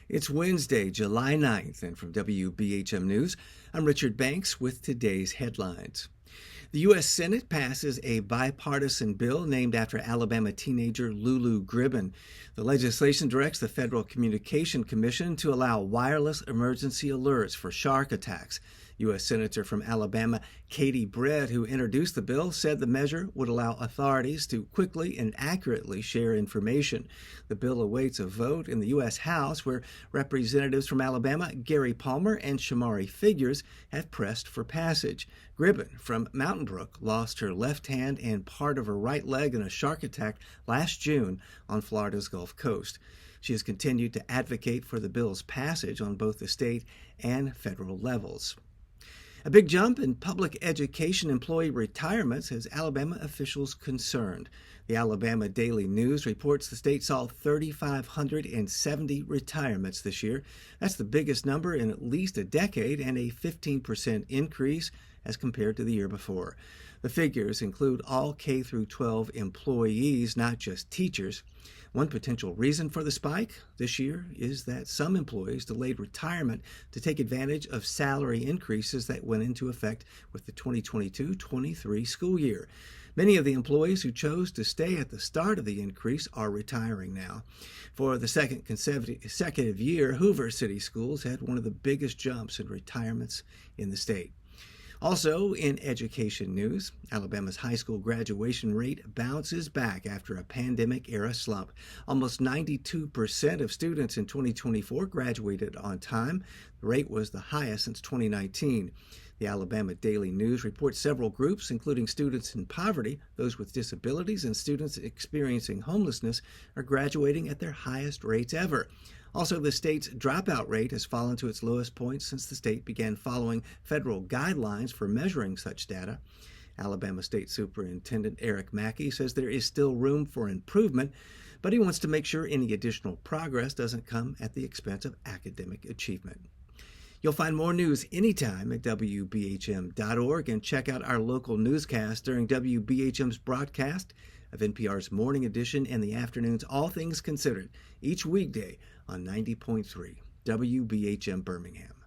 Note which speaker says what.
Speaker 1: It's Wednesday, July 9th, and from WBHM News, I'm Richard Banks with today's headlines. The U.S. Senate passes a bipartisan bill named after Alabama teenager Lulu Gribben. The legislation directs the Federal Communication Commission to allow wireless emergency alerts for shark attacks. U.S. Senator from Alabama Katie Brett, who introduced the bill, said the measure would allow authorities to quickly and accurately share information. The bill awaits a vote in the U.S. House, where representatives from Alabama Gary Palmer and Shamari Figures have pressed for passage. Gribben from Mountain Brook lost her left hand and part of her right leg in a shark attack last June on Florida's Gulf Coast. She has continued to advocate for the bill's passage on both the state and federal levels. A big jump in public education employee retirements has Alabama officials concerned. The Alabama Daily News reports the state saw 3,570 retirements this year. That's the biggest number in at least a decade and a 15% increase as compared to the year before. The figures include all K-12 employees, not just teachers. One potential reason for the spike this year is that some employees delayed retirement to take advantage of salary increases that went into effect with the 2022-23 school year. Many of the employees who chose to stay at the start of the increase are retiring now. For the second consecutive year, Hoover City Schools had one of the biggest jumps in retirements in the state. Also, in education news, Alabama's high school graduation rate bounces back after a pandemic-era slump. Almost 92% of students in 2024 graduated on time. The rate was the highest since 2019. The Alabama Daily News reports several groups, including students in poverty, those with disabilities, and students experiencing homelessness, are graduating at their highest rates ever. Also, the state's dropout rate has fallen to its lowest point since the state began following federal guidelines for measuring such data. Alabama State Superintendent Eric Mackey says there is still room for improvement, but he wants to make sure any additional progress doesn't come at the expense of academic achievement. You'll find more news anytime at WBHM.org and check out our local newscast during WBHM's broadcast of NPR's Morning Edition and the afternoon's All Things Considered each weekday on 90.3 WBHM Birmingham.